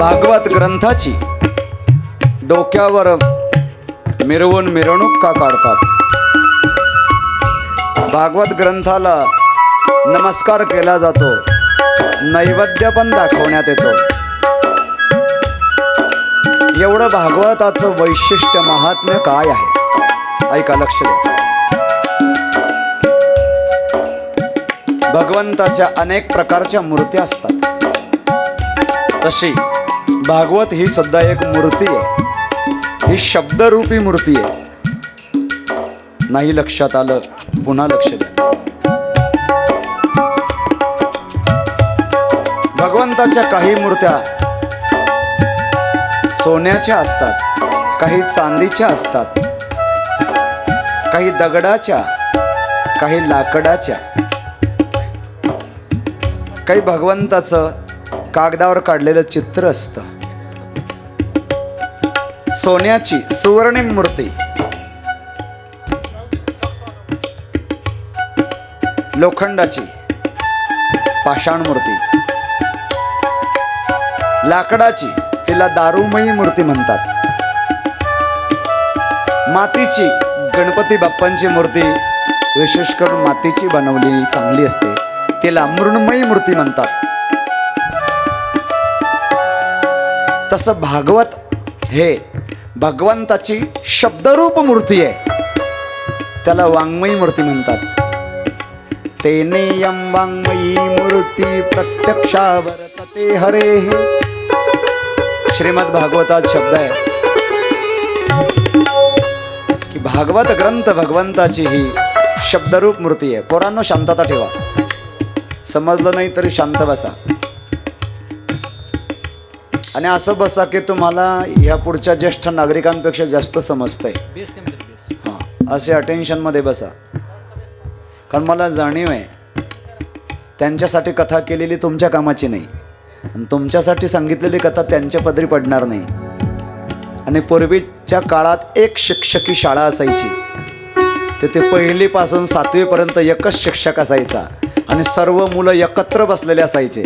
भागवत ग्रंथाची डोक्यावर मिरवून मिरवणूक का काढतात? भागवत ग्रंथाला नमस्कार केला जातो, नैवेद्य पण दाखवण्यात येतो. एवढं भागवताचं वैशिष्ट्य महात्म्य काय आहे? ऐका, लक्ष द्या. भगवंताच्या अनेक प्रकारच्या मूर्ती असतात, तशी भागवत ही सुद्धा एक मूर्ती आहे. ही शब्दरूपी मूर्ती आहे. नाही लक्षात आलं, पुन्हा लक्ष द्या. भगवंताच्या काही मूर्त्या सोन्याच्या असतात, काही चांदीच्या असतात, काही दगडाच्या, काही लाकडाच्या. काही भगवंताचं कागदावर काढलेलं चित्र असतं. सोन्याची सुवर्णिम मूर्ती, लोखंडाची पाषाण मूर्ती, लाकडाची तिला दारूमयी मूर्ती म्हणतात. मातीची गणपती बाप्पांची मूर्ती विशेष करून मातीची बनवलेली चांगली असते, तिला मृण्मयी मूर्ती म्हणतात. तसं भागवत हे भगवंताची शब्दरूप मूर्ती आहे, त्याला वाङ्मयी मूर्ती म्हणतात. तेनेयं वाङ्मयी मूर्ती प्रत्यक्षा वर्तते हरे. श्रीमद भागवतात शब्द आहे की भागवत ग्रंथ भगवंताची ही शब्दरूप मूर्ती आहे. पोरांनो, शांतता ठेवा. समजलं नाही तरी शांत बसा, आणि असं बसा की तुम्हाला ह्या पुढच्या ज्येष्ठ नागरिकांपेक्षा जास्त समजतंय. हां, असे अटेन्शनमध्ये बसा, कारण मला जाणीव आहे त्यांच्यासाठी कथा केलेली तुमच्या कामाची नाही, आणि तुमच्यासाठी सांगितलेली कथा त्यांच्या पदरी पडणार नाही. आणि पूर्वीच्या काळात एक शिक्षकी शाळा असायची, तिथे पहिलीपासून 7वी पर्यंत एकच शिक्षक असायचा, आणि सर्व मुलं एकत्र बसलेले असायचे.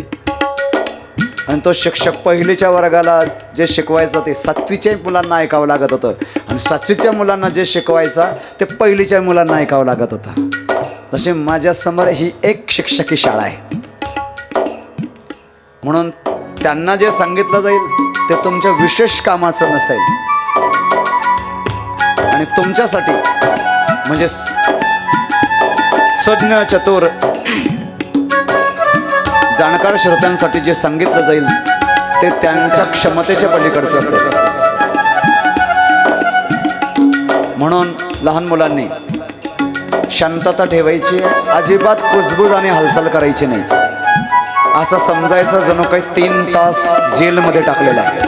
आणि तो शिक्षक पहिलीच्या वर्गाला जे शिकवायचं ते 7वीच्या मुलांना ऐकावं लागत होतं, आणि 7वीच्या मुलांना जे शिकवायचं ते पहिलीच्या मुलांना ऐकावं लागत होतं. तसे माझ्यासमोर ही एक शिक्षकी शाळा आहे, म्हणून त्यांना जे सांगितलं जाईल ते तुमच्या विशेष कामाचं नसेल, आणि तुमच्यासाठी म्हणजे सज्ञ चतुर जाणकार श्रोत्यांसाठी जे सांगितलं जाईल ते त्यांच्या क्षमतेच्या पलीकडचं असेल. म्हणून लहान मुलांनी शांतता ठेवायची, अजिबात कुजबूज आणि हालचाल करायची नाही. असं समजायचं जणू काही 3 तास जेलमध्ये टाकलेला आहे.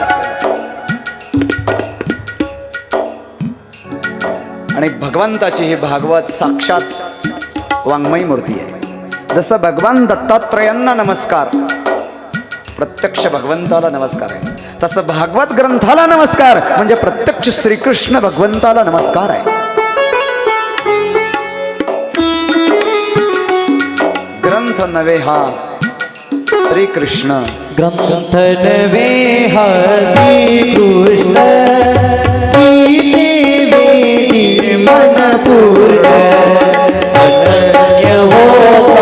आणि भगवंताची ही भागवत साक्षात वाङ्मयी मूर्ती आहे. जसं भगवान दत्तात्रयांना नमस्कार, प्रत्यक्ष भगवंताला नमस्कार आहे, तसं भागवत ग्रंथाला नमस्कार म्हणजे प्रत्यक्ष श्रीकृष्ण भगवंताला नमस्कार आहे. ग्रंथ नवे हा श्रीकृष्ण, ग्रंथ नवे हा श्रीकृष्ण, मन पूर्ण अनन्य होता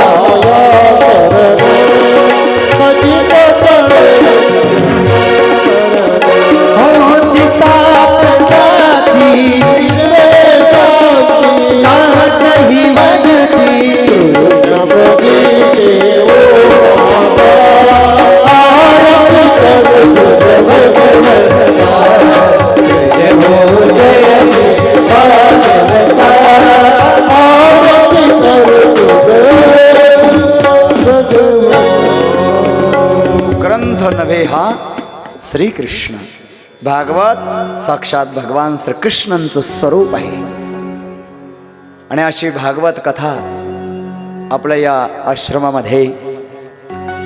नव्हे हा श्रीकृष्ण. भागवत साक्षात भगवान श्रीकृष्णांचं स्वरूप आहे. आणि अशी भागवत कथा आपल्या या आश्रमामध्ये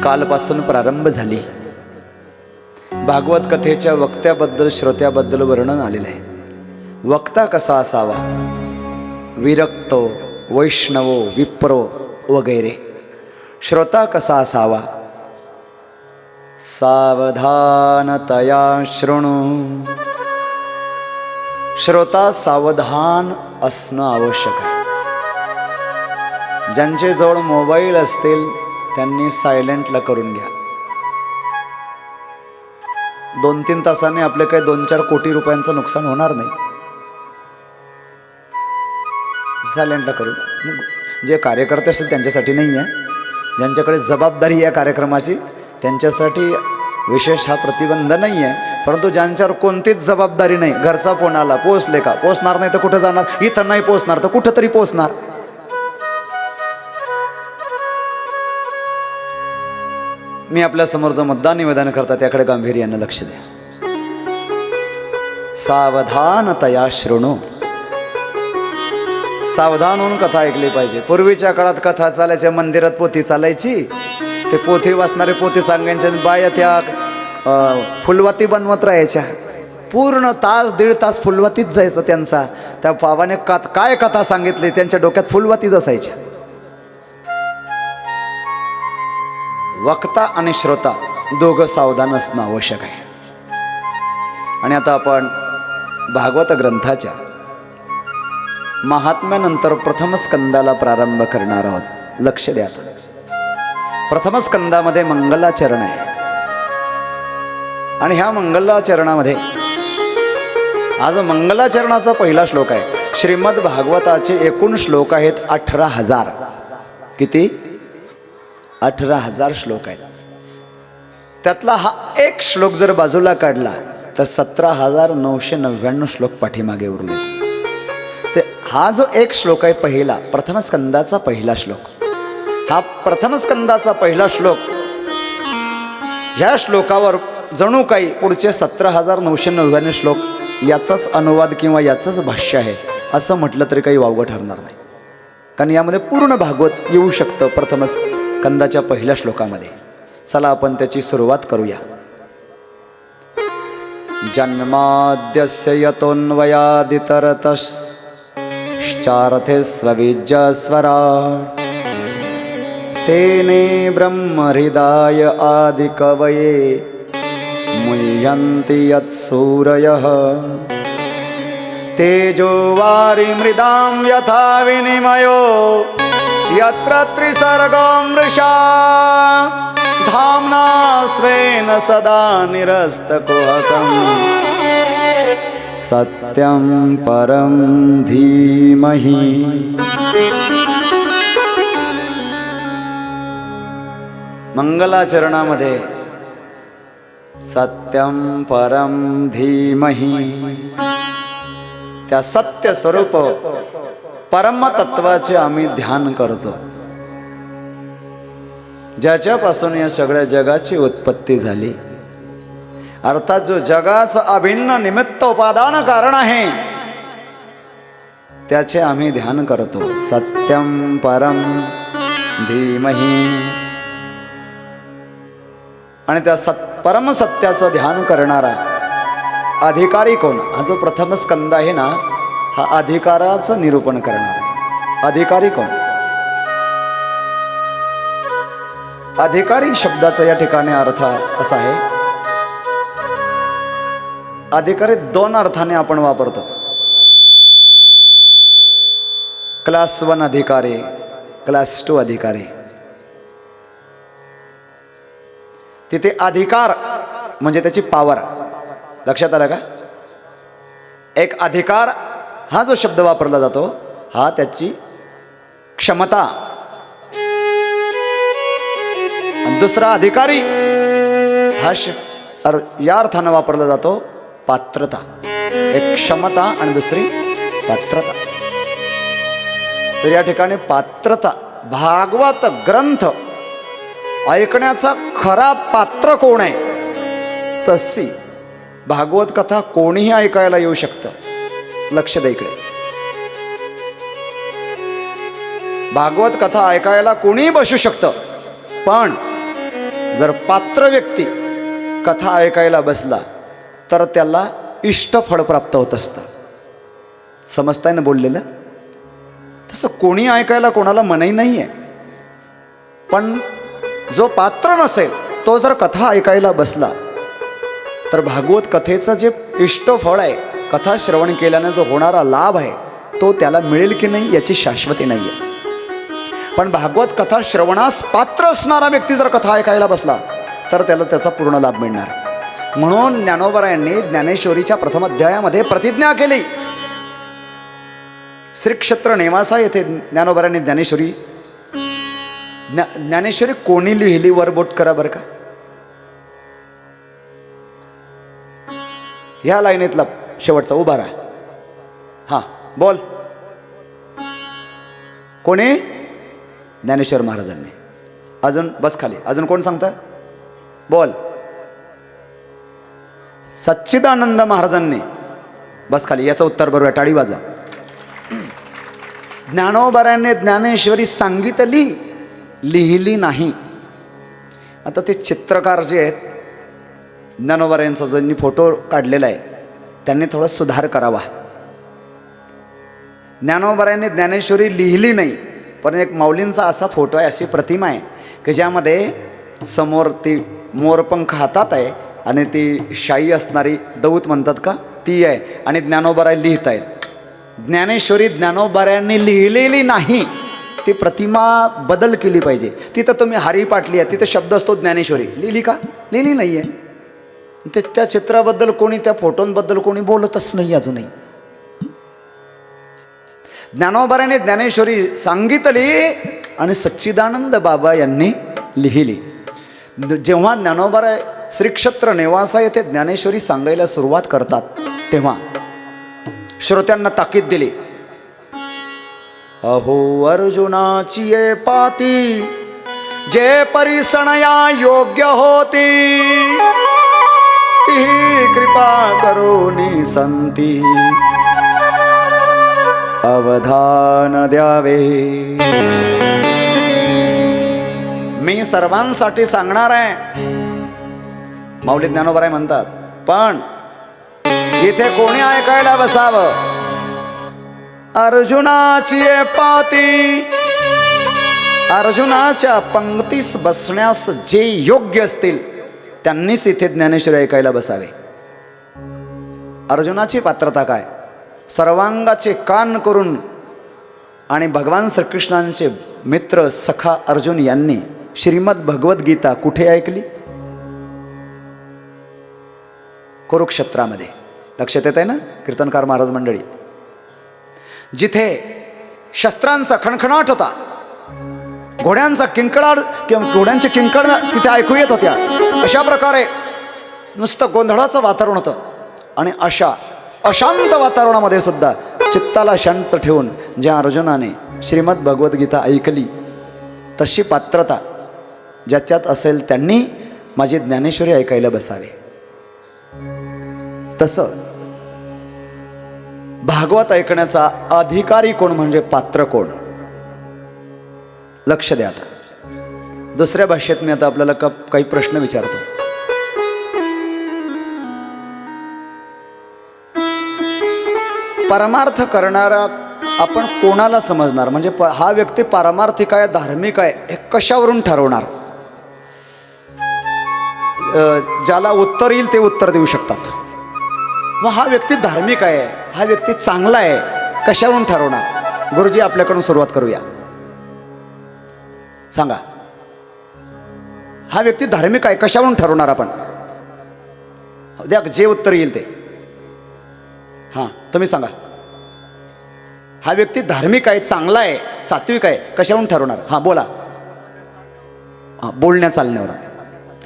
कालपासून प्रारंभ झाली. भागवत कथेच्या वक्त्याबद्दल श्रोत्याबद्दल वर्णन आलेलं आहे. वक्ता कसा असावा? विरक्तो, वैष्णवो, विप्रो वगैरे. श्रोता कसा असावा? सावधानतया शृणु. श्रोता सावधान असणं आवश्यक आहे. ज्यांचे जवळ मोबाईल असतील त्यांनी सायलेंटला करून घ्या. 2-3 तासांनी आपले काही 2-4 कोटी रुपयांचं नुकसान होणार नाही. सायलेंटला करून. जे कार्यकर्ते असतील त्यांच्यासाठी नाही आहे. ज्यांच्याकडे जबाबदारी या कार्यक्रमाची त्यांच्यासाठी विशेष हा प्रतिबंध नाही आहे. परंतु ज्यांच्यावर कोणतीच जबाबदारी नाही, घरचा फोन आला, पोचले का? पोचणार नाही तर कुठं जाणार? इथं नाही पोचणार तर कुठं तरी पोचणार. मी आपल्या समोर जो मुद्दा निवेदन करता त्याकडे गांभीर्यानं लक्ष द्या. सावधानतया शृणु. सावधान होऊन कथा ऐकली पाहिजे. पूर्वीच्या काळात कथा चालायच्या, मंदिरात पोथी चालायची, ते पोथी वाचणारे पोथी सांगायचे, बाया त्या फुलवाती बनवत राहायच्या. पूर्ण तास 1.5 तास फुलवातीच जायचं त्यांचा. त्या बाबाने काय कथा सांगितली त्यांच्या डोक्यात फुलवातीच असायच्या. वक्ता आणि श्रोता दोघं सावधान असणं आवश्यक आहे. आणि आता आपण भागवत ग्रंथाच्या महात्म्यानंतर प्रथम स्कंदाला प्रारंभ करणार आहोत. लक्ष द्या. प्रथम स्कंदामध्ये मंगलाचरण आहे. आणि ह्या मंगलाचरणामध्ये आज मंगलाचरणाचा पहिला श्लोक आहे. श्रीमद भागवताचे एकूण श्लोक आहेत 18,000. किती? 18,000 श्लोक आहेत. त्यातला हा एक श्लोक जर बाजूला काढला तर 17,999 श्लोक पाठीमागे उरले. ते हा जो एक श्लोक आहे पहिला, प्रथम स्कंदाचा पहिला श्लोक, हा प्रथम स्कंदाचा पहिला श्लोक, ह्या श्लोकावर जणू काही पुढचे 17,999 श्लोक याचाच अनुवाद किंवा याचंच भाष्य आहे असं म्हटलं तरी काही वावगं ठरणार नाही. कारण यामध्ये पूर्ण भागवत येऊ शकतं प्रथम स्कंदाच्या पहिल्या श्लोकामध्ये. चला आपण त्याची सुरुवात करूया. जन्माद्यस्य यतोऽन्वयादितरतश्चार्थे स्वविज्यस्वराट् तेने ब्रह्महृदाय आदिकवये मुह्यन्ति यत्सूरयः तेजो वारिमृदां यथा विनिमयो यत्र त्रिसर्गो मृषा धाम्ना स्वेन सदा निरस्तकुहकं सत्यं परं धीमहि. मंगलाचरणामध्ये सत्यं परं धीमहि, त्या सत्य स्वरूप परमतत्वाचे आम्ही ध्यान करतो, ज्याच्यापासून या सगळ्या जगाची उत्पत्ती झाली. अर्थात जो जगाचं अभिन्न निमित्त उपादान कारण आहे त्याचे आम्ही ध्यान करतो. सत्यं परं धीमहि. आणि त्या परम सत्याचं ध्यान करणारा अधिकारी कोण? हा जो प्रथम स्कंद आहे ना, हा अधिकाराचं निरूपण करणार आहे. अधिकारी कोण? अधिकारी शब्दाचा या ठिकाणी अर्थ असा आहे, अधिकारी 2 अर्थाने आपण वापरतो. क्लास 1 अधिकारी, क्लास 2 अधिकारी. तिथे अधिकार म्हणजे त्याची पॉवर. लक्षात आलं का? एक अधिकार हा जो शब्द वापरला जातो हा त्याची क्षमता. दुसरा अधिकारी हा या अर्थानं वापरला जातो पात्रता. एक क्षमता आणि दुसरी पात्रता. तर या ठिकाणी पात्रता, भागवत ग्रंथ ऐकण्याचा खरा पात्र कोण आहे तशी भागवत कथा कोणीही ऐकायला येऊ शकतं. लक्ष द्या इकडे. भागवत कथा ऐकायला कोणीही बसू शकतं, पण जर पात्र व्यक्ती कथा ऐकायला बसला तर त्याला इष्टफळ प्राप्त होत असतं. समजताय ना बोललेलं? तसं कोणी ऐकायला कोणाला मनाई नाही आहे, पण जो पात्र नसेल तो जर कथा ऐकायला बसला तर भागवत कथेचं जे इष्टफळ आहे, कथा श्रवण केल्याने जो होणारा लाभ आहे तो त्याला मिळेल की नाही याची शाश्वती नाही आहे. पण भागवत कथा श्रवणास पात्र असणारा व्यक्ती जर कथा ऐकायला बसला तर त्याला त्याचा पूर्ण लाभ मिळणार. म्हणून ज्ञानोबरायांनी ज्ञानेश्वरीच्या प्रथम अध्यायामध्ये प्रतिज्ञा केली. श्री क्षेत्र नेवासा येथे ज्ञानोबरायांनी ज्ञानेश्वरी कोणी लिहिली वर बोट करा बरं का. ह्या लाईनीतला शेवटचा उभा राहा. हा बोल. कोणी? ज्ञानेश्वर महाराजांनी. अजून बस खाली. अजून कोण सांगतं? बोल. सच्चिदानंद महाराजांनी. बस खाली. याचं उत्तर बरोबर. टाळी वाजा. ज्ञानोबरायांनी ज्ञानेश्वरी सांगितली, लिहिली नाही. आता ते चित्रकार जे आहेत, ज्ञानोबरायांचा ज्यांनी फोटो काढलेला आहे त्यांनी थोडा सुधार करावा. ज्ञानोबरायांनी ज्ञानेश्वरी लिहिली नाही, पण एक माऊलींचा असा फोटो आहे, अशी प्रतिमा आहे की ज्यामध्ये समोर ती मोरपंख हातात आहे आणि ती शाई असणारी दौत म्हणतात का ती आहे, आणि ज्ञानोबराय लिहित आहेत. ज्ञानेश्वरी ज्ञानोबरायांनी लिहिलेली नाही, ती प्रतिमा बदल केली पाहिजे. तिथं तुम्ही हरिपाटली आहे, तिथं शब्द असतो ज्ञानेश्वरी. लिहिली का? लिहिली नाही आहे. त्या चित्राबद्दल कोणी, त्या फोटोंबद्दल कोणी बोलतच नाही अजूनही. ज्ञानोबराने ज्ञानेश्वरी सांगितली आणि सच्चिदानंद बाबा यांनी लिहिली. जेव्हा ज्ञानोबराय श्री क्षेत्र नेवासा येथे ज्ञानेश्वरी सांगायला सुरुवात करतात तेव्हा श्रोत्यांना ताकीद दिली. अहो अर्जुनाची ये पाती, जे परिसणया योग्य होती, ती कृपा करोनी संती, अवधान द्यावे. मी सर्वांसाठी सांगणार आहे, माऊली ज्ञानोबराय म्हणतात, पण इथे कोणी ऐकायला बसावं? अर्जुनाची पाती, अर्जुनाच्या पंक्तीस बसण्यास जे योग्य असतील त्यांनीच इथे ज्ञानेश्वरी ऐकायला बसावे. अर्जुनाची पात्रता काय? सर्वांगाचे कान करून आणि भगवान श्रीकृष्णांचे मित्र सखा अर्जुन यांनी श्रीमद भगवद्गीता कुठे ऐकली? कुरुक्षेत्रामध्ये. लक्षात येत आहे ना कीर्तनकार महाराज मंडळी? जिथे शस्त्रांचा खणखणाट होता, घोड्यांचा किंकडाट किंवा घोड्यांचे किंकड तिथे ऐकू येत होत्या, अशा प्रकारे नुसतं गोंधळाचं वातावरण होतं. आणि अशा अशांत वातावरणामध्ये सुद्धा चित्ताला शांत ठेवून ज्या अर्जुनाने श्रीमद भगवद्गीता ऐकली, तशी पात्रता ज्याच्यात असेल त्यांनी माझी ज्ञानेश्वरी ऐकायला बसावे. तसं भागवत ऐकण्याचा अधिकारी कोण, म्हणजे पात्र कोण? लक्ष द्या. आता दुसऱ्या भाषेत मी आता आपल्याला काही प्रश्न विचारतो. परमार्थ करणारा आपण कोणाला समजणार? म्हणजे हा व्यक्ती पारमार्थिक आहे, धार्मिक आहे, हे कशावरून ठरवणार? ज्याला उत्तर येईल ते उत्तर देऊ शकतात. मग हा व्यक्ती धार्मिक आहे, हा व्यक्ती चांगला आहे, कशावरून ठरवणार? गुरुजी आपल्याकडून सुरुवात करूया. सांगा, हा व्यक्ती धार्मिक आहे कशावरून ठरवणार आपण? द्या जे उत्तर येईल ते. हां तुम्ही सांगा. हा व्यक्ती धार्मिक आहे, चांगला आहे, सात्विक आहे, कशावरून ठरवणार? हां बोला. हां बोलण्या चालण्यावर.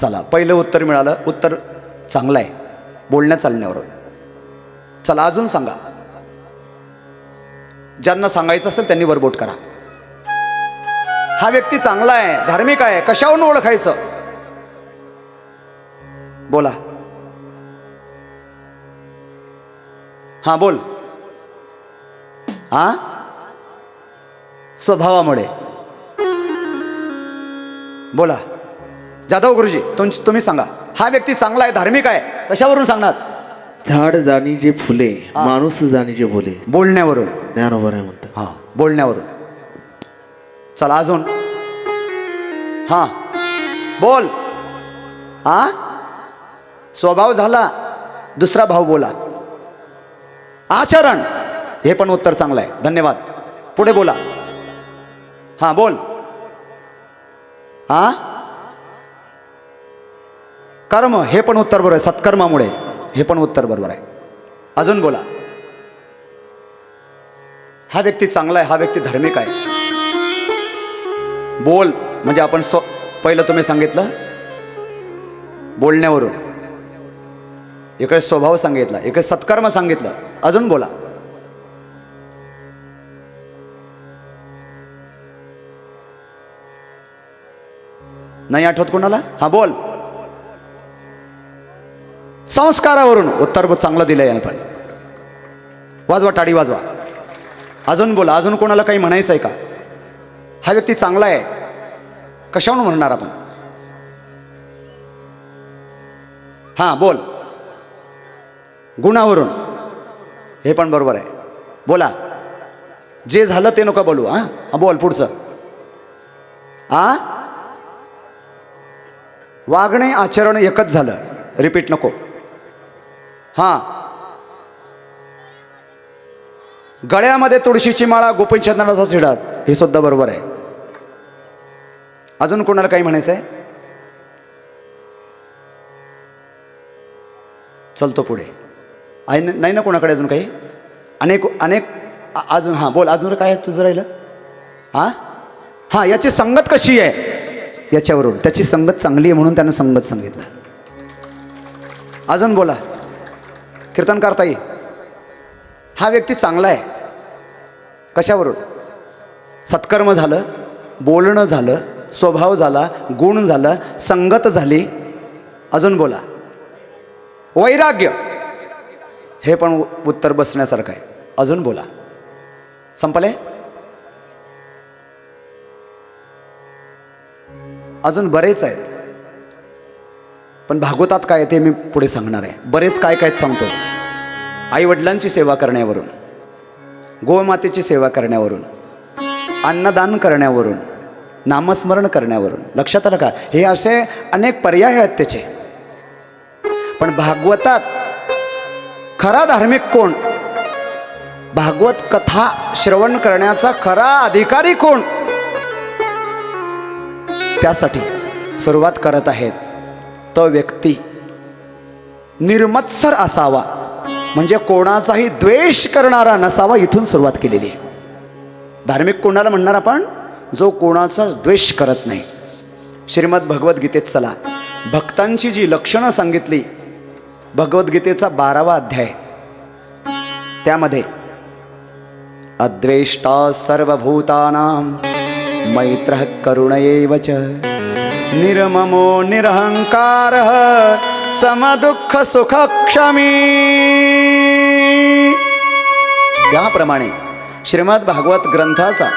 चला पहिलं उत्तर मिळालं, उत्तर चांगलं आहे, बोलण्या चालण्यावर. चला अजून सांगा. ज्यांना सांगायचं असेल त्यांनी वरबोट करा. हा व्यक्ती चांगला आहे, धार्मिक आहे, कशावरून ओळखायचं? बोला. हां बोल. हां स्वभावामुळे. बोला. जाधव गुरुजी तुम्ही सांगा. हा व्यक्ती चांगला आहे, धार्मिक आहे, कशावरून सांगणार? झाड जाणी जे फुले, माणूस जाणी जे बोले. बोलण्यावरून. ज्ञानोबराय म्हणतात. हां बोलण्यावरून. चला अजून. हां बोल. स्वभाव झाला, दुसरा भाव बोला. आचरण, हे पण उत्तर चांगलं आहे, धन्यवाद. पुढे बोला. हां बोल. कर्म, हे पण उत्तर बरोबर आहे, सत्कर्मामुळे, हे पण उत्तर बरोबर आहे. अजून बोला. हा व्यक्ती चांगला आहे, हा व्यक्ती धार्मिक आहे. बोल म्हणजे आपण पहिलं तुम्ही सांगितलं बोलण्यावरून, इकडे स्वभाव सांगितला, इकडे सत्कर्म सांगितलं. अजून बोला. नाही आठवत कोणाला? हा बोल. संस्कारावरून उत्तर चांगलं दिलंय यानं पण. वाजवा, टाळी वाजवा. अजून बोला. अजून कोणाला काही म्हणायचं आहे का? हा व्यक्ती चांगला आहे, कशावरून म्हणणार आपण? हां बोल. गुणावरून, हे पण बरोबर आहे. बोला. जे झालं ते नको बोलू. हां बोल पुढचं. वागणे आचरण एकच झालं, रिपीट नको. हां. गळ्यामध्ये तुळशीची माळा, गोपीचंदनाचा चिडात, हे सुद्धा बरोबर आहे. अजून कोणाला काही म्हणायचं आहे? चलतो पुढे. आहे नाही ना कोणाकडे अजून काही? अनेक अजून. हां बोल. अजून काय तुझं राहिलं? हां याची संगत कशी आहे याच्यावरून. त्याची संगत चांगली आहे म्हणून त्यानं संगत सांगितलं. अजून बोला. कीर्तन करता येईल. हा व्यक्ती चांगला आहे, कशावरून? सत्कर्म झालं, बोलणं झालं, स्वभाव झाला, गुण झाला, संगत झाली. अजून बोला. वैराग्य, हे पण उत्तर बसण्यासारखं आहे. अजून बोला. संपले? अजून बरेच आहेत, पण भागवतात काय ते मी पुढे सांगणार आहे. बरेच काय काय सांगतो. आईवडिलांची सेवा करण्यावरून, गोमातेची सेवा करण्यावरून, अन्नदान करण्यावरून, नामस्मरण करण्यावरून. लक्षात आलं का? हे असे अनेक पर्याय आहेत त्याचे. पण भागवतात खरा धार्मिक कोण? भागवत कथा श्रवण करण्याचा खरा अधिकारी कोण? त्यासाठी सुरुवात करत आहेत. तो व्यक्ती निर्मत्सर असावा, म्हणजे कोणाचाही द्वेष करणारा नसावा. इथून सुरुवात केलेली आहे. धार्मिक कोणाला म्हणणार आपण? जो कोणाचा द्वेष करत नाही. श्रीमद भगवद्गीतेत चला, भक्तांची जी लक्षणं सांगितली, भगवद्गीतेचा 12वा अध्याय, त्यामध्ये अद्वेष्टा सर्वभूतानां मैत्रः करुण एव च निर्ममो निरहंकारः समदुःख सुखक्षमी. त्याप्रमाणे श्रीमद भागवत ग्रंथाचा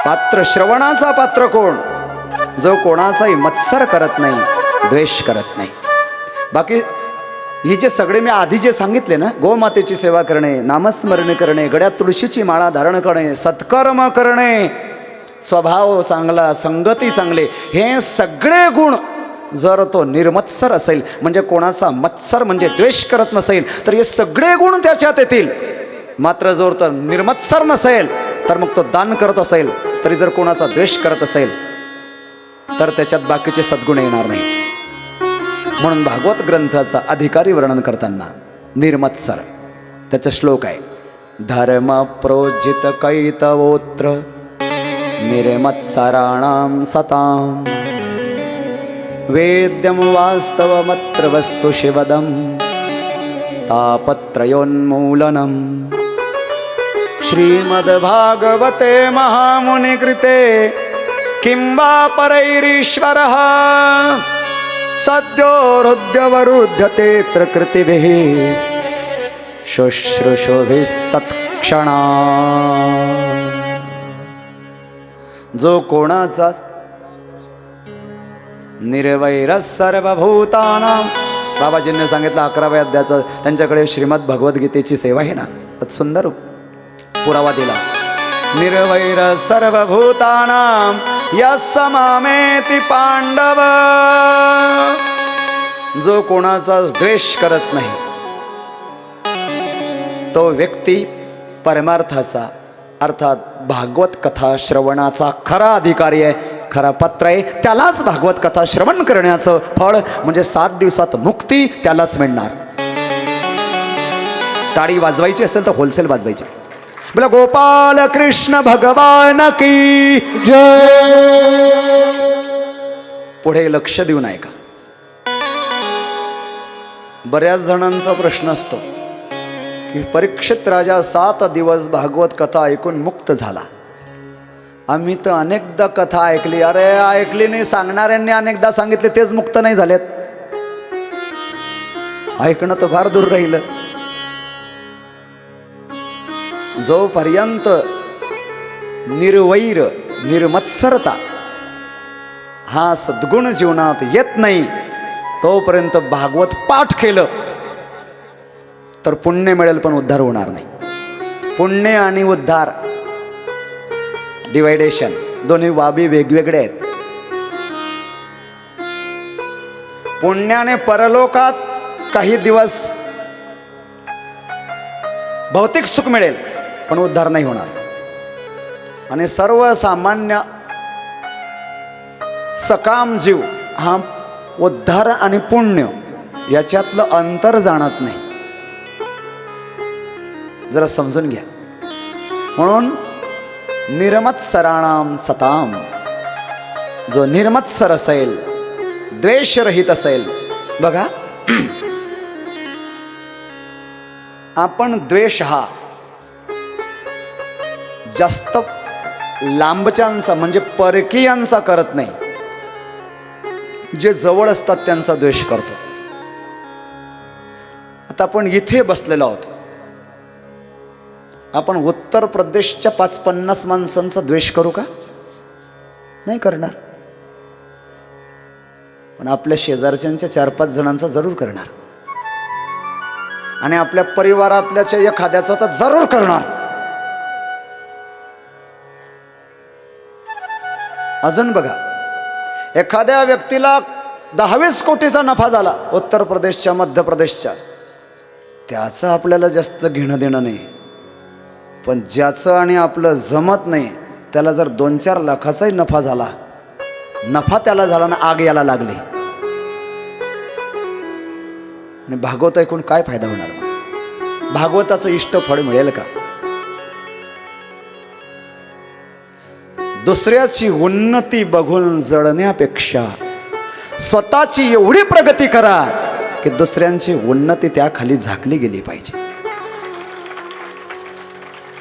पात्र, श्रवणाचा पात्र कोण? जो कोणाचाही मत्सर करत नाही, द्वेष करत नाही. बाकी हे जे सगळे मी आधी जे सांगितले ना, गोमातेची सेवा करणे, नामस्मरण करणे, गळ्यात तुळशीची माळा धारण करणे, सत्कर्म करणे, स्वभाव चांगला, संगती चांगले, हे सगळे गुण जर तो निर्मत्सर असेल, म्हणजे कोणाचा मत्सर म्हणजे द्वेष करत नसेल, तर हे सगळे गुण त्याच्यात येतील. मात्र जर तो निर्मत्सर नसेल, तर मग तो दान करत असेल, तरी जर कोणाचा द्वेष करत असेल, तर त्याच्यात बाकीचे सद्गुण येणार नाही. म्हणून भागवत ग्रंथाचा अधिकारी वर्णन करताना निर्मत्सर, त्याचा श्लोक आहे, धर्म प्रोजित कैतवोत्र निर्मत्सराणां सतां वेद्यं वास्तवमत्र वस्तु शिवदं तापत्रयोन्मूलनम्. श्रीमद्भागवते महामुनिकृते किं वा परैरीश्वरः सद्यो हृद्यवरुध्यतेऽत्र कृतिभिः शुश्रूषुभिस्तत्क्षणात्. जो कोणाचा निर्वैरः सर्वभूतानां, बाबाजींनी सांगितलं 11व्या अध्यायाचं, त्यांच्याकडे श्रीमद भगवद्गीतेची सेवा आहे ना, सुंदर पुरावा दिला. निर्वैरः सर्वभूतानां यस्स मामेति पांडव, जो कोणाचा द्वेष करत नाही तो व्यक्ती परमार्थाचा अर्थात भागवत कथा श्रवणाचा खरा अधिकारी आहे, खरा पात्र आहे. त्यालाच भागवत कथा श्रवण करण्याचं फळ म्हणजे 7 दिवसात मुक्ती त्यालाच मिळणार. टाळी वाजवायची असेल तर होलसेल वाजवायची. बोला गोपाल कृष्ण भगवान की जय. पुढे लक्ष देऊन ऐका. बऱ्याच जणांचा प्रश्न असतो की परीक्षित राजा 7 दिवस भागवत कथा ऐकून मुक्त झाला. आम्ही तर अनेकदा कथा ऐकली. अरे ऐकली नाही, सांगणाऱ्यांनी अनेकदा सांगितले तेच मुक्त नाही झालेत. ऐकणं तर फार दूर राहिलं. जोपर्यंत निर्वैर निर्मत्सरता हा सद्गुण जीवनात येत नाही तोपर्यंत भागवत पाठ केलं तर पुण्य मिळेल पण उद्धार होणार नाही. पुण्य आणि उद्धार डिवायडेशन दोन्ही बाबी वेगवेगळे आहेत. पुण्याने परलोकात काही दिवस भौतिक सुख मिळेल पण उद्धार नाही होणार. आणि सर्वसामान्य सकाम जीव हा उद्धार आणि पुण्य याच्यातलं अंतर जाणत नाही. जरा समजून घ्या. म्हणून निर्मत्सराणाम सताम, जो निर्मत्सर असेल द्वेषरहित असेल. बघा आपण द्वेष हा जास्त लांबच्यांचा म्हणजे परकीयांचा करत नाही, जे जवळ असतात त्यांचा द्वेष करतो. आता आपण इथे बसलेलो आहोत, आपण उत्तर प्रदेशच्या 50 माणसांचा द्वेष करू का? नाही करणार. पण आपल्या शेजारच्यांच्या 4-5 जणांचा जरूर करणार. आणि आपल्या परिवारातल्याच्या एखाद्याचा तर जरूर करणार. अजून बघा, एखाद्या व्यक्तीला 10-20 कोटीचा नफा झाला उत्तर प्रदेशच्या मध्य प्रदेशच्या, त्याचं आपल्याला जास्त घेणं देणं नाही. पण ज्याचं आणि आपलं जमत नाही त्याला जर 2-4 लाखाचाही नफा झाला, नफा त्याला झाला ना आग याला लागली, आणि भागवत ऐकून काय फायदा होणार? भागवताचं इष्ट फळ मिळेल का? दुसऱ्याची उन्नती बघून जळण्यापेक्षा स्वतःची एवढी प्रगती करा की दुसऱ्यांची उन्नती त्याखाली झाकली गेली पाहिजे.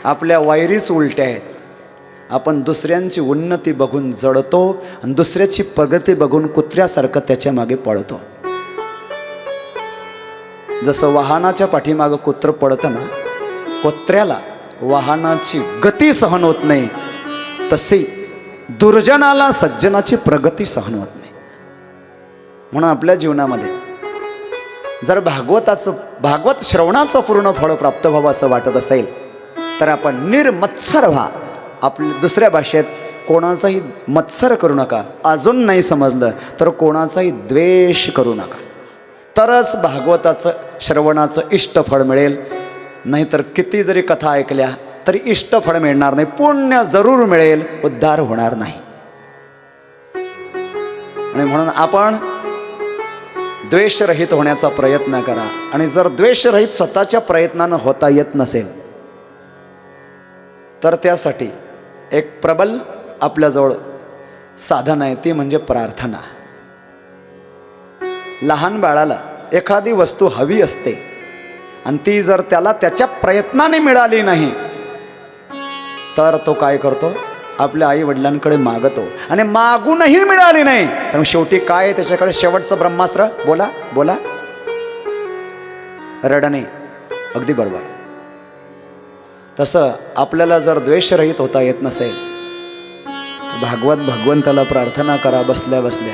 आपल्या वायरीच उलट्या आहेत. आपण दुसऱ्यांची उन्नती बघून जळतो आणि दुसऱ्याची प्रगती बघून कुत्र्यासारखं त्याच्या मागे पळतो. जसं वाहनाच्या पाठीमागं कुत्र पळतं ना, कुत्र्याला वाहनाची गती सहन होत नाही, तसे दुर्जनाला सज्जनाची प्रगती सहन होत नाही. म्हणून आपल्या जीवनामध्ये जर भागवत श्रवणाचं पूर्ण फळ प्राप्त व्हावं असं वाटत असेल तर आपण निर्मत्सर व्हा. आपल्या दुसऱ्या भाषेत कोणाचाही मत्सर करू नका. अजून नाही समजलं तर कोणाचाही द्वेष करू नका. तरच भागवताचं श्रवणाचं इष्ट फळ मिळेल. नाहीतर किती जरी कथा ऐकल्या तरी इष्ट फळ मिळणार नाही. पुण्य जरूर मिळेल, उद्धार होणार नाही. आणि म्हणून आपण द्वेषरहित होण्याचा प्रयत्न करा. आणि जर द्वेषरहित स्वतःच्या प्रयत्नानं होता येत नसेल तर त्यासाठी एक प्रबल आपल्याजवळ साधन आहे, ती म्हणजे प्रार्थना. लहान बाळाला एखादी वस्तू हवी असते आणि ती जर त्याला त्याच्या प्रयत्नाने मिळाली नाही तर तो काय करतो? आपल्या आई वडिलांकडे मागतो. आणि मागूनही मिळाली नाही तर शेवटी काय आहे त्याच्याकडे? शेवटचं ब्रह्मास्त्र, बोला बोला, रडणे. अगदी बरोबर. तसं आपल्याला जर द्वेषरहित होता येत नसेल तर भगवंताला प्रार्थना करा बसल्या बसल्या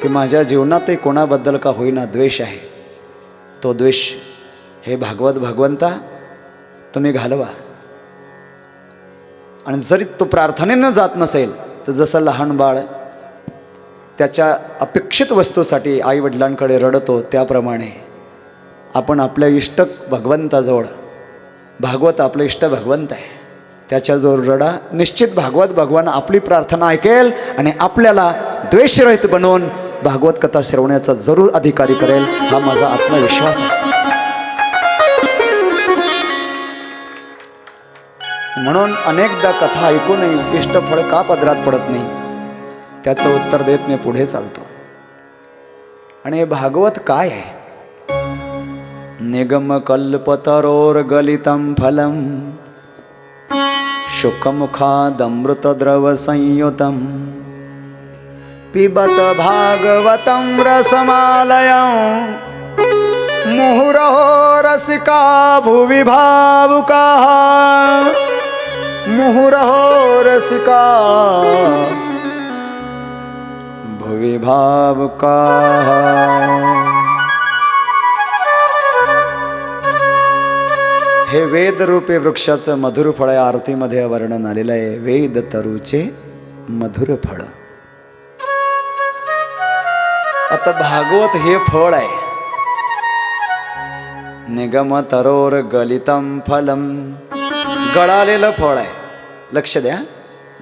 की माझ्या जीवनातही कोणाबद्दल का होईना द्वेष आहे, तो द्वेष हे भगवंता तुम्ही घालवा. आणि जरी तो प्रार्थनेनं जात नसेल तर जसं लहान बाळ त्याच्या अपेक्षित वस्तूसाठी आईवडिलांकडे रडतो, त्याप्रमाणे आपण आपल्या इष्ट भगवंताजवळ, भागवत आपलं इष्ट भगवंत आहे, त्याच्याजवळ रडा. निश्चित भागवत भगवान आपली प्रार्थना ऐकेल आणि आपल्याला द्वेषरहित बनवून भागवत कथा श्रवण्याचा जरूर अधिकारी करेल, हा माझा आत्मविश्वास आहे. म्हणून अनेकदा कथा ऐकूनही इष्टफळ का पदरात पडत नाही, त्याचं उत्तर देत मी पुढे चालतो. आणि हे भागवत काय आहे? निगम कल्पतरोर गलितं फलम शुकमुखादमृत द्रव संयुतम पिबत भागवतं रसमालयं मुहुरहो रसिका भुवि भावुकाः मुहुरहो रसिका भुवि भावुकाः. हे वेद रूपी वृक्षाचं मधुर फळ या आरतीमध्ये वर्णन आलेलं आहे. वेद तरुचे मधुर फळ. आता भागवत हे फळ आहे. निगम तरोर गलितम फलम, गळालेलं फळ आहे. लक्ष द्या,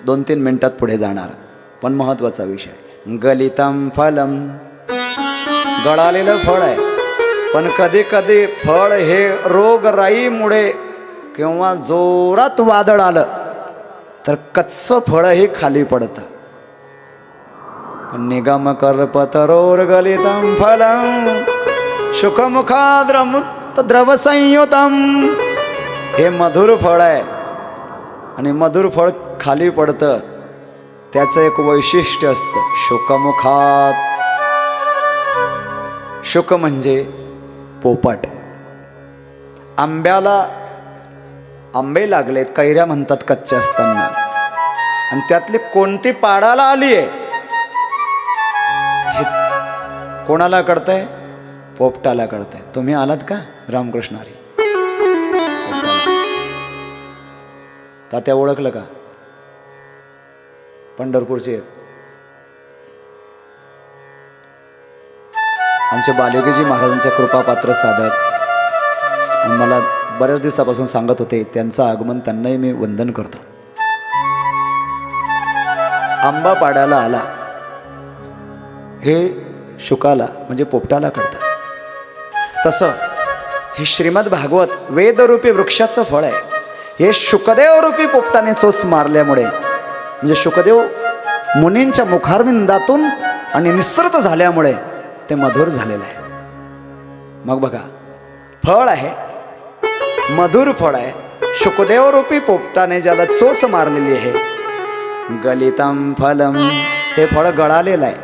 2-3 मिनिटात पुढे जाणार पण महत्वाचा विषय. गलितम फलम, गळालेलं फळ आहे. पण कधी कधी फळ हे रोगराईमुळे किंवा जोरात वादळ आलं तर कच्चं फळ हे खाली पडतं. निगम कर्पतरोर गलितम फलम शुकमुखाद्रमुत द्रव संयुतम, हे मधुर फळ आहे आणि मधुर फळ खाली पडतं. त्याचं एक वैशिष्ट्य असतं. शुकमुखात, शुक म्हणजे पोपट. आंब्याला आंबे लागलेत, कैऱ्या म्हणतात कच्च्या असताना, आणि त्यातली कोणती पाडाला आली आहे हे कोणाला कळतंय? पोपटाला कळतंय. तुम्ही आलात का? रामकृष्ण हरी. तात्या ओळखलं का? पंढरपूरचे आमचे बालयोगीजी महाराजांच्या कृपापात्र साधक मला बऱ्याच दिवसापासून सांगत होते. त्यांचं आगमन त्यांनाही मी वंदन करतो. आंबा पाडाला आला हे शुकाला म्हणजे पोपटाला कळतं. तसं हे श्रीमद भागवत वेदरूपी वृक्षाचं फळ आहे. हे शुकदेव रूपी पोपटाने चोच मारल्यामुळे, म्हणजे शुकदेव मुनींच्या मुखारविंदातून आणि निसृत झाल्यामुळे ते मधुर झालेलं आहे. मग बघा, फळ आहे, मधुर फळ आहे, शुकदेव रूपी पोपटाने ज्याला चोच मारलेली आहे. गलितम फलम, ते फळ गळालेलं आहे.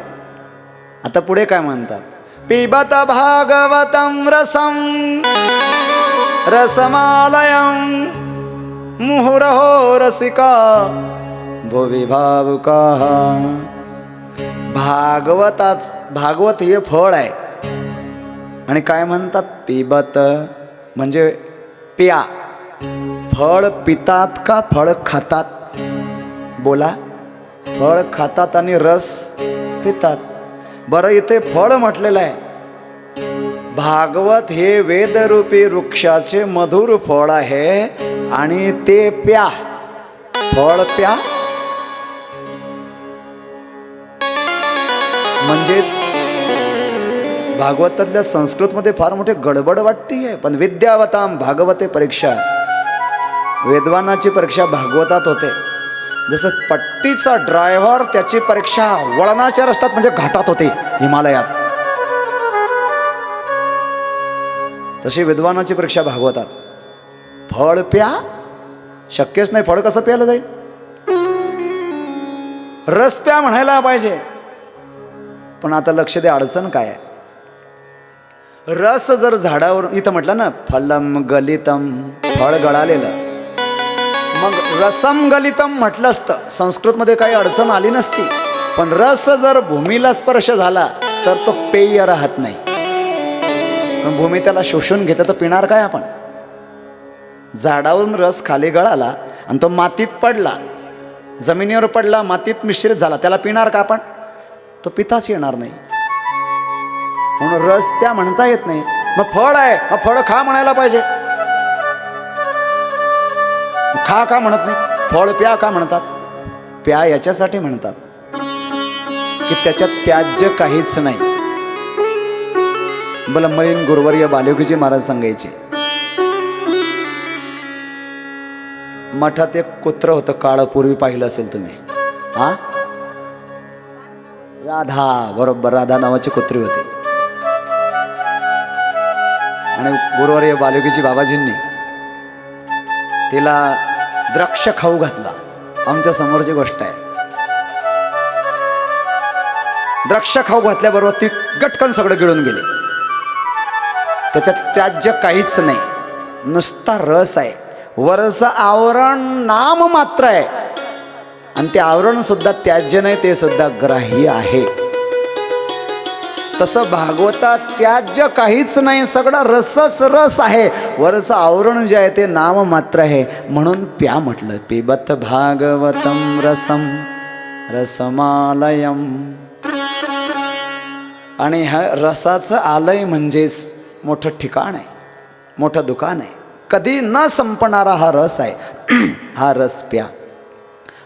आता पुढे काय म्हणतात? पिबत भागवतं रसं रसमालयं मुहुरहो रसिका भुवि भावुकाः. भागवत हे फळ आहे. आणि काय म्हणतात? पिबत म्हणजे प्या. फळ पितात का फळ खातात? बोला. फळ खातात आणि रस पितात. बरं, इथे फळ म्हटलेलं आहे. भागवत हे वेदरूपी वृक्षाचे मधुर फळ आहे आणि ते प्या. फळ प्या म्हणजेच भागवतातल्या संस्कृतमध्ये फार मोठी गडबड वाटते. पण विद्यावताम भागवते परीक्षा, वेदवानाची परीक्षा भागवतात होते. जसं पट्टीचा ड्रायव्हर त्याची परीक्षा वळणाच्या रस्त्यात म्हणजे घाटात होते हिमालयात, तशी विद्वानाची परीक्षा भागवतात. फळ प्या शक्यच नाही. फळ कसं प्यायला जाईल? रस प्या म्हणायला पाहिजे. पण आता लक्ष द्या, अडचण काय आहे? रस जर झाडावर इथं म्हटलं ना, फलम गलितम, फळ गळालेलं, मग रसम गलितम म्हटलं असतं, संस्कृतमध्ये काही अडचण आली नसती. पण रस जर भूमीला स्पर्श झाला तर तो पेय राहत नाही. पण भूमी त्याला शोषून घेतं, तर पिणार काय आपण? झाडावरून रस खाली गळाला आणि तो मातीत पडला जमिनीवर पडला, मातीत मिश्रित झाला, त्याला पिणार का आपण? तो पिताच येणार नाही. म्हणून रस प्या म्हणता येत नाही. मग फळ आहे, मग फळ खा म्हणायला पाहिजे. खा का म्हणत नाही? फळ प्या का म्हणतात? प्या याच्यासाठी म्हणतात की त्याच्यात त्याज्य काहीच नाही. बलमळीन गुरुवर्य बालयोगीजी महाराज सांगायचे, मठात एक कुत्र होतं काळं, पूर्वी पाहिलं असेल तुम्ही. हा, राधा, बरोबर, राधा नावाची कुत्री होती. आणि गुरुवर्य बालयोगीजी बाबाजींनी तिला द्राक्ष खाऊ घातला. आमच्या समोरची गोष्ट आहे. द्राक्ष खाऊ घातल्याबरोबर ती गटकन सगळं गिळून गेली. त्याच्यात त्याज्य काहीच नाही, नुसता रस आहे. वरचं आवरण नाम मात्र आहे, आणि ते आवरण सुद्धा त्याज्य नाही, ते सुद्धा ग्राह्य आहे. तसं भागवतात त्याज्य काहीच नाही, सगळा रसच रस आहे. वरचं आवरण जे आहे ते नाम मात्र आहे. म्हणून प्या म्हटलं. पिबत भागवतम रसम रसमालयम. आणि ह्या रसाचं आलय म्हणजेच मोठं ठिकाण आहे, मोठं दुकान आहे. कधी न संपणारा हा रस आहे. हा रस प्या.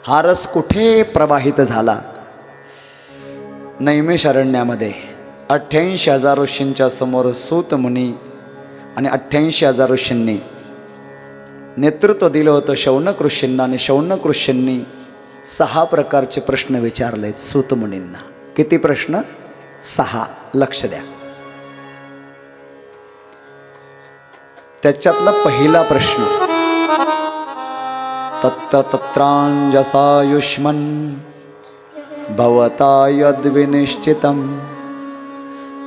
हा रस कुठे प्रवाहित झाला? नैमिषारण्यामध्ये 88,000 ऋषींच्या समोर सूत मुनी आणि 88,000 ऋषींनी नेतृत्व दिलं होतं शौनक ऋषींना. आणि शौनक ऋषींनी 6 प्रकारचे प्रश्न विचारलेत सूत मुनींना. किती प्रश्न? 6. लक्ष द्या. त्याच्यातला पहिला प्रश्न, तत्र तत्रांजसायुष्मन् भवता यद्विनिश्चितं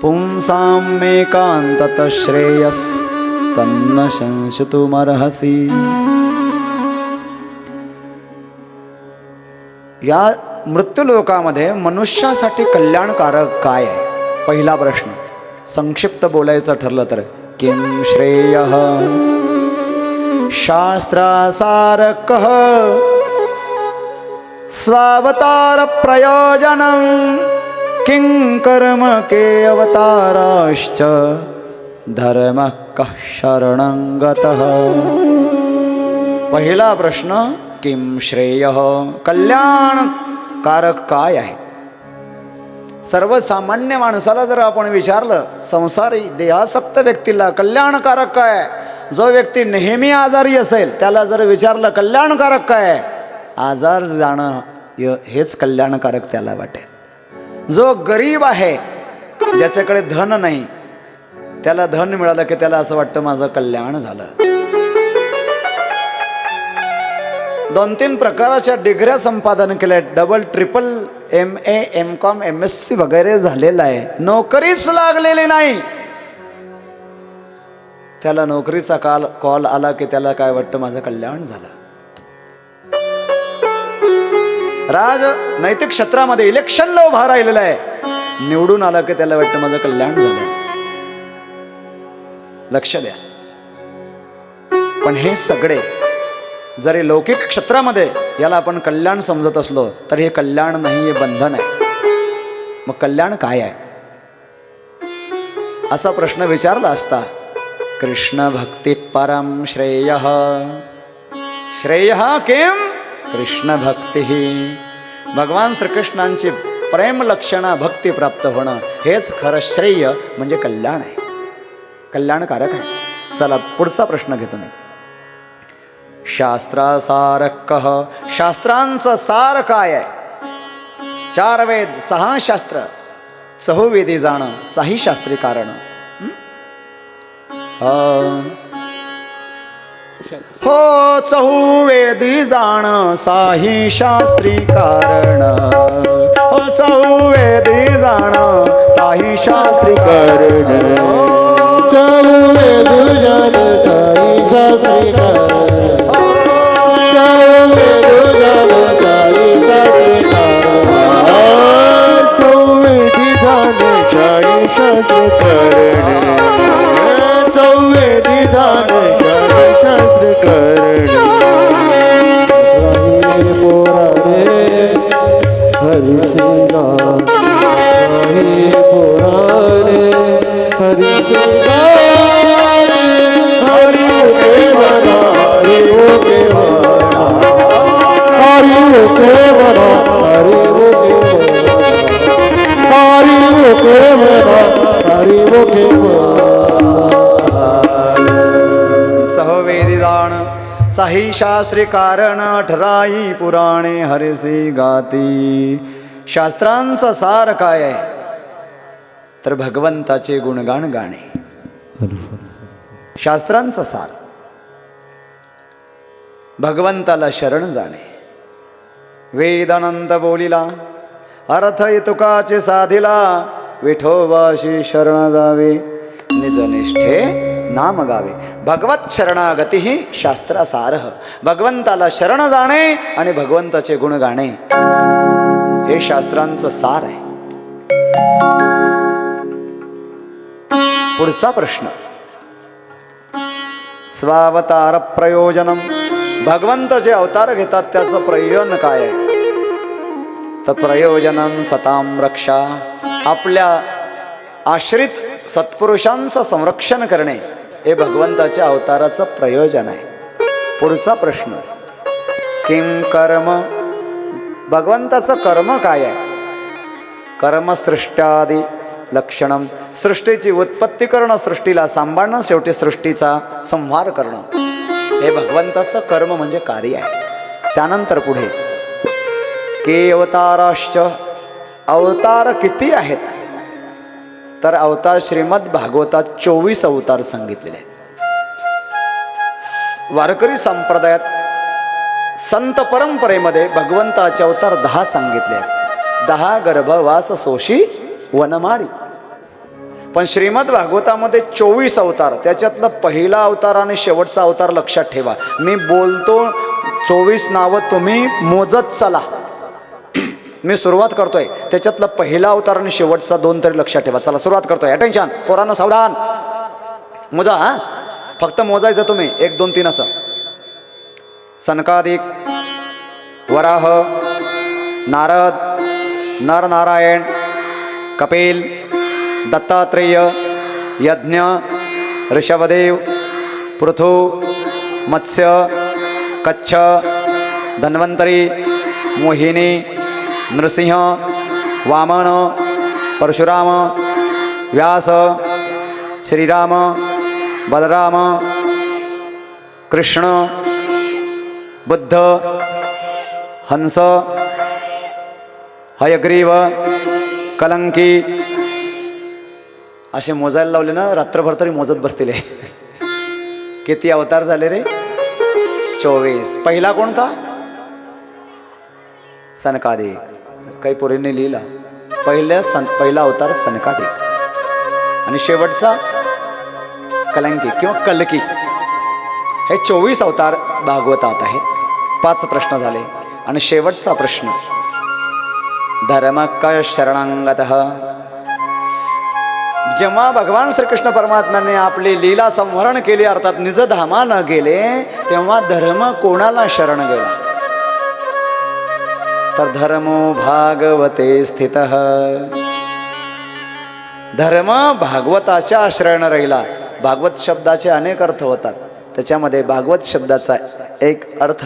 पुंसामेकान्तत श्रेयस्तन्न संशतुमर्हसि. या मृत्यूलोकामध्ये मनुष्यासाठी कल्याणकारक काय आहे? पहिला प्रश्न संक्षिप्त बोलायचं ठरलं तर, किं श्रेयः शास्त्रासारकः स्वावतार प्रयोजनं किं कर्म के अवताराश्च धर्मः कः शरणं गतः. पहिला प्रश्न, किं श्रेयः, कल्याणकारक काय आहे? सर्वसामान्य माणसाला जर आपण विचारलं, संसारी देहासक्त व्यक्तीला कल्याणकारक काय आहे? जो व्यक्ती नेहमी आजारी असेल त्याला जर विचारलं कल्याणकारक काय आहे, आजार जाणं हेच कल्याणकारक त्याला वाटेल. जो गरीब आहे, ज्याच्याकडे धन नाही, त्याला धन मिळालं की त्याला असं वाटतं माझं कल्याण झालं. 2-3 प्रकाराच्या डिग्र्या संपादन केल्या, double triple MA MCOM MSc वगैरे झालेला आहे, नोकरीच लागलेली नाही, त्याला नोकरीचा कॉल आला की त्याला काय वाटतं माझं कल्याण झालं. नैतिक क्षेत्रामध्ये इलेक्शनला उभा राहिलेला आहे, निवडून आला की त्याला वाटतं माझं कल्याण झालं. लक्ष द्या. पण हे सगळे जरी लौकिक क्षेत्रामध्ये याला आपण कल्याण समजत असलो तर हे कल्याण नाही, हे बंधन आहे. मग कल्याण काय आहे असा प्रश्न विचारला असता, कृष्ण भक्ती परम श्रेयः. श्रेयः किम? कृष्ण भक्ती. भगवान श्रीकृष्णांची प्रेम लक्षणा भक्ती प्राप्त होणं हेच खरं श्रेय म्हणजे कल्याण आहे, कल्याणकारक आहे. चला पुढचा प्रश्न घेतो मी. शास्त्रासारकः, शास्त्रांचं सार काय आहे? 4 वेद 6 शास्त्र, चहुवेदी जाणं 6 शास्त्री कारण. हो चहुवेदी जाणं 6 शास्त्री कारण. हो चहुवेदी जाणं 6 शास्त्री कारण. चहुवेदी जाणं 6 शास्त्री कारण. चौवेदी जाणे 6 शास्त्र करणे. पोरारे काही शास्त्री कारण ठराई पुराणे हरिसी गाती. शास्त्रांचा सार काय आहे तर भगवंताचे गुणगान गाणे. शास्त्रांचा सार भगवंताला शरण जाणे. वेदानंद बोलिला अर्थ तुकाचे साधिला. विठोबाशी शरण जावे निजनिष्ठे नाम गावे. भगवत शरणागती ही शास्त्रासारह. भगवंताला शरण जाणे आणि भगवंताचे गुण गाणे हे शास्त्रांचं सार आहे. पुढचा प्रश्न, स्वावतार प्रयोजनम. भगवंत जे अवतार घेतात त्याचं प्रयोजन काय आहे तर प्रयोजनम सताम रक्षा. आपल्या आश्रित सत्पुरुषांचं संरक्षण करणे हे भगवंताच्या अवताराचं प्रयोजन आहे. पुढचा प्रश्न, किम कर्म. भगवंताचं कर्म काय आहे. कर्मसृष्ट्यादी लक्षणम. सृष्टीची उत्पत्ती करणं, सृष्टीला सांभाळणं, शेवटी सृष्टीचा संहार करणं हे भगवंताचं कर्म म्हणजे कार्य आहे. त्यानंतर पुढे के अवताराश्च. अवतार किती आहेत तर अवतार श्रीमद भागवतात 24 अवतार सांगितलेले आहेत. वारकरी संप्रदायात संत परंपरेमध्ये भगवंताचे अवतार 10 सांगितले आहेत. 10 गर्भवास सोशी वनमाळी. पण श्रीमद भागवतामध्ये 24 अवतार. त्याच्यातलं पहिला अवतार आणि शेवटचा अवतार लक्षात ठेवा. मी बोलतो 24 नावं तुम्ही मोजत चला. मी सुरुवात करतोय त्याच्यातला पहिला अवतार आणि शेवटचा 2 तरी लक्षात ठेवा. चला सुरुवात करतोय. अटेन्शन पोरांनो, सावधान. मोजा हा, फक्त मोजायचं तुम्ही 1 2 3 असं. सनकादिक, वराह, नारद, नरनारायण, कपिल, दत्तात्रेय, यज्ञ, ऋषभदेव, पृथु, मत्स्य, कच्छ, धन्वंतरी, मोहिनी, नृसिंह, वामन, परशुराम, व्यास, श्रीराम, बलराम, कृष्ण, बुद्ध, हंस, हयग्रीव, कलंकी. असे मोजायला लावले ना रात्रभर तरी मोजत बसतील. किती अवतार झाले रे. 24. पहिला कोणता. सनकादिक. काही पोरींनी लिहिला पहिला अवतार सनकादिक आणि शेवटचा कलंकी किंवा कलकी. हे 24 अवतार भागवतात आहेत. 5 प्रश्न झाले आणि शेवटचा प्रश्न, धर्मकः शरणागतः. जेव्हा भगवान श्रीकृष्ण परमात्म्याने आपली लीला संवरण केली, अर्थात निजधामा न गेले, तेव्हा धर्म कोणाला शरण गेला तर धर्मो भागवते स्थितः. धर्म भागवताच्या आश्रयाने राहिला. भागवत शब्दाचे अनेक अर्थ होतात. त्याच्यामध्ये भागवत शब्दाचा एक अर्थ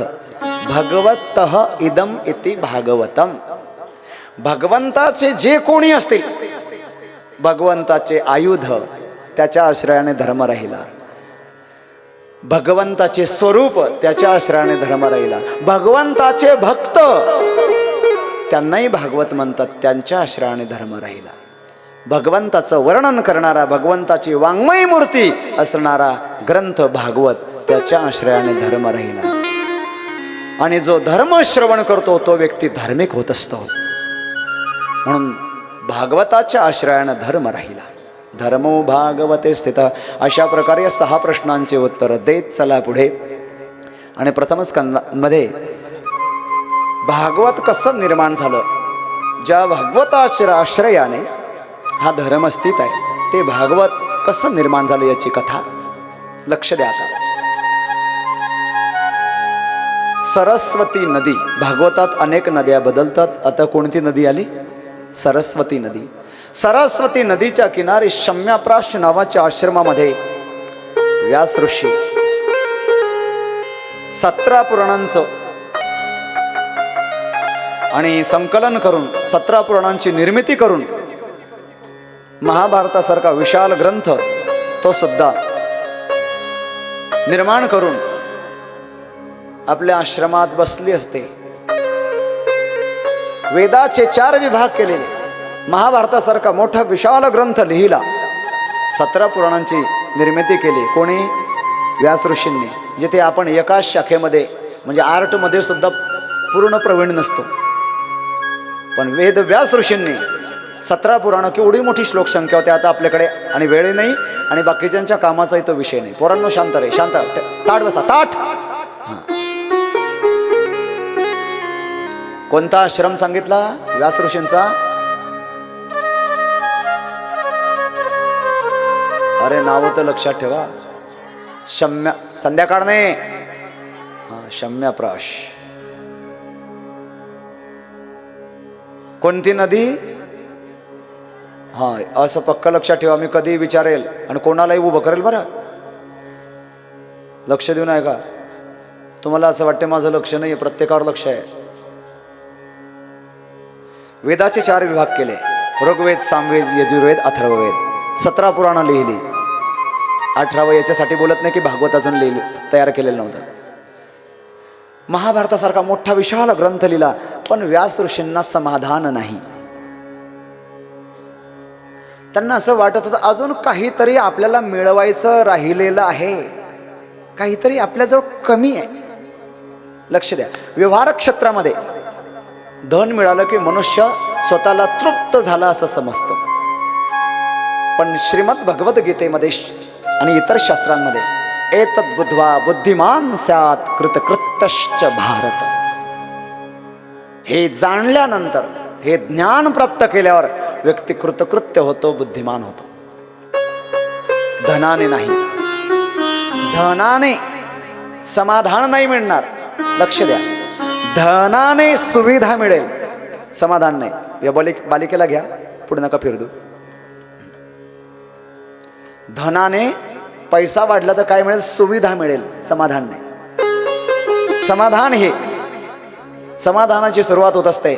भगवतः इदम इति भागवतम. भगवंताचे जे कोणी असतील, भगवंताचे आयुध, त्याच्या आश्रयाने धर्म राहिला. भगवंताचे स्वरूप, त्याच्या आश्रयाने धर्म राहिला. भगवंताचे भक्त, त्यांनाही भागवत म्हणतात, त्यांच्या आश्रयाने धर्म राहिला. भगवंताचं वर्णन करणारा, भगवंताची वाङ्मयी मूर्ती असणारा ग्रंथ भागवत, त्याच्या आश्रयाने धर्म राहिला. आणि जो धर्म श्रवण करतो तो व्यक्ती धार्मिक होत असतो. म्हणून भागवताच्या आश्रयाने धर्म राहिला. धर्मो भागवते स्थित. अशा प्रकारे 6 प्रश्नांचे उत्तर देत चला पुढे. आणि प्रथम स्कंदामध्ये भागवत कसं निर्माण झालं, ज्या भागवताच्या आश्रयाने हा धर्म स्थित आहे, ते भागवत कसं निर्माण झालं याची कथा. लक्ष द्या. आता सरस्वती नदी. भागवतात अनेक नद्या बदलतात. आता कोणती नदी आली. सरस्वती नदी. सरस्वती नदीच्या किनारी शम्याप्राश नावाच्या आश्रमामध्ये व्यास ऋषी 17 पुराणांचं आणि संकलन करून 17 पुराणांची निर्मिती करून महाभारतासारखा विशाल ग्रंथ तो सुद्धा निर्माण करून आपल्या आश्रमात बसली असते. वेदाचे 4 विभाग केलेले, महाभारतासारखा मोठा विशाल ग्रंथ लिहिला, 17 पुराणांची निर्मिती केली. कोणी? व्यास ऋषींनी. जिथे आपण एकाच शाखेमध्ये म्हणजे आर्टमध्ये सुद्धा पूर्ण प्रवीण नसतो, पण वेद व्यास ऋषींनी 17 पुराणं, केवढी मोठी श्लोक संख्या होती. आता आपल्याकडे आणि वेळ नाही आणि बाकीच्यांच्या कामाचाही तो विषय नाही. पोरांनो शांत रे, शांत. ताट बसा, ताट. कोणता आश्रम सांगितला व्यास ऋषींचा? अरे नाव तर लक्षात ठेवा. शम्य, संध्याकाळ नाही, शम्यप्राश. कोणती नदी? हा, असं पक्क लक्षात ठेवा. मी कधी विचारेल आणि कोणालाही उभं करेल बरं. लक्ष देऊन आहे का? तुम्हाला असं वाटतं माझं लक्ष नाही, प्रत्येकावर लक्ष आहे. वेदाचे 4 विभाग केले, ऋग्वेद, सामवेद, यजुर्वेद, अथर्ववेद. 17 पुराणं लिहिली. 18वं याच्यासाठी बोलत नाही की भागवत अजून तयार केलेलं नव्हतं. महाभारतासारखा मोठा विशाल ग्रंथ लिहिला, पण व्यास ऋषींना समाधान नाही. त्यांना असं वाटत होतं अजून काहीतरी आपल्याला मिळवायचं राहिलेलं आहे, काहीतरी आपल्याजवळ कमी आहे. लक्ष द्या, व्यवहार क्षेत्रामध्ये धन मिळालं की मनुष्य स्वतःला तृप्त झाला असं समजतं, पण श्रीमद भगवद्गीतेमध्ये आणि इतर शास्त्रांमध्ये एतद् बुद्ध्वा बुद्धिमान स्यात् कृतकृत्यश्च भारत, हे जाणल्यानंतर, हे ज्ञान प्राप्त केल्यावर व्यक्ती कृतकृत्य होतो, बुद्धिमान होतो. धनाने नाही, धनाने समाधान नाही मिळणार. लक्ष द्या, धनाने सुविधा मिळेल, समाधान नाही. या बालिकेला घ्या, पुढे नका फिरदू. धनाने पैसा वाढला तर काय मिळेल? सुविधा मिळेल, समाधान नाही. समाधान हे, समाधानाची सुरुवात होत असते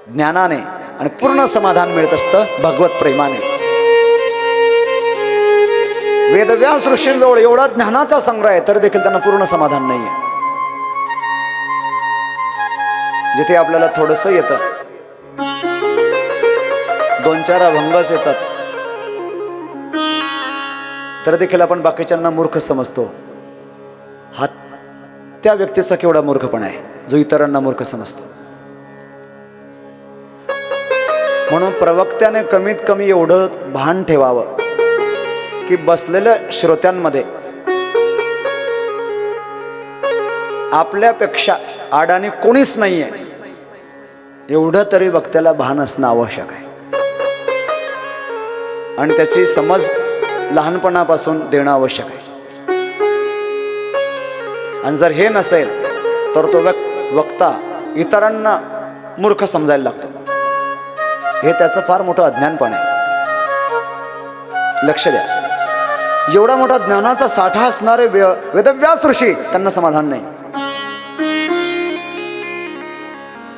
ज्ञानाने आणि पूर्ण समाधान मिळत असतं भगवत प्रेमाने. वेदव्यास ऋषींजवळ एवढा ज्ञानाचा संग्रह आहे तर देखील त्यांना पूर्ण समाधान नाही आहे. जिथे आपल्याला थोडंसं येतं, 2-4 अभंगच येतात, तर देखील आपण बाकीच्यांना मूर्ख समजतो. हा त्या व्यक्तीचा केवढा मूर्खपणा आहे जो इतरांना मूर्ख समजतो. म्हणून प्रवक्त्याने कमीत कमी एवढं भान ठेवावं की बसलेल्या श्रोत्यांमध्ये आपल्यापेक्षा आडाने कोणीच नाहीये, एवढं तरी वक्त्याला भान असणं आवश्यक आहे. आणि त्याची समज लहानपणापासून देणं आवश्यक आहे. आणि जर हे नसेल तर तो वक्ता इतरांना मूर्ख समजायला लागतो. हे त्याचं फार मोठं अज्ञानपण आहे. लक्ष द्या, एवढा मोठा ज्ञानाचा साठा असणारे वेदव्यास ऋषी, त्यांना समाधान नाही.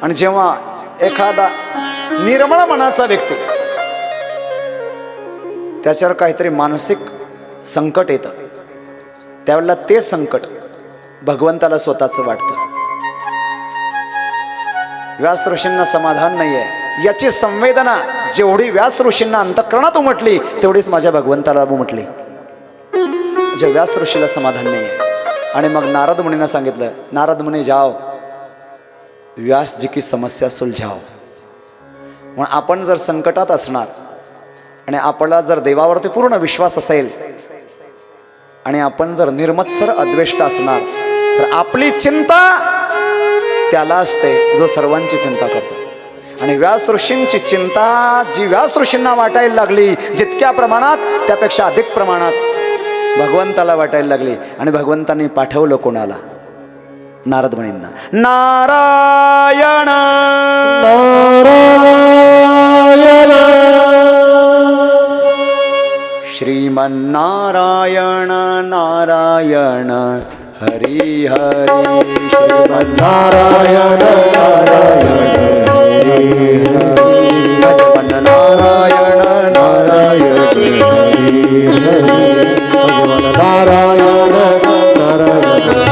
आणि जेव्हा एखादा निर्मळ मनाचा व्यक्ती, त्याच्यावर काहीतरी मानसिक संकट येतं, त्यावेळेला ते संकट भगवंताला स्वतःचं वाटतं. व्यास ऋषींना समाधान नाही आहे, याची संवेदना जेवढी व्यास ऋषींना अंतःकरणात उमटली तेवढीच माझ्या भगवंताला उमटली. जे व्यास ऋषीला समाधान नाही आहे. आणि मग नारद मुनींना सांगितलं, नारद मुनी जाओ, व्यास जी की समस्या सुलझाओ. म्हणून आपण जर संकटात असणार आणि आपला जर देवावरती पूर्ण विश्वास असेल आणि आपण जर निर्मत्सर अद्वेष्ट असणार तर आपली चिंता त्याला असते जो सर्वांची चिंता करतो. आणि व्यास ऋषींची चिंता जी व्यास ऋषींना वाटायला लागली, जितक्या प्रमाणात त्यापेक्षा अधिक प्रमाणात भगवंताला वाटायला लागली. आणि भगवंतांनी पाठवलं कोणाला? नारद मुनींना. नारायण नारायण श्रीमन्नारायण नारायण हरी हरी. नारायण नारायण भजमन नारायण नारायण नारायण नारायण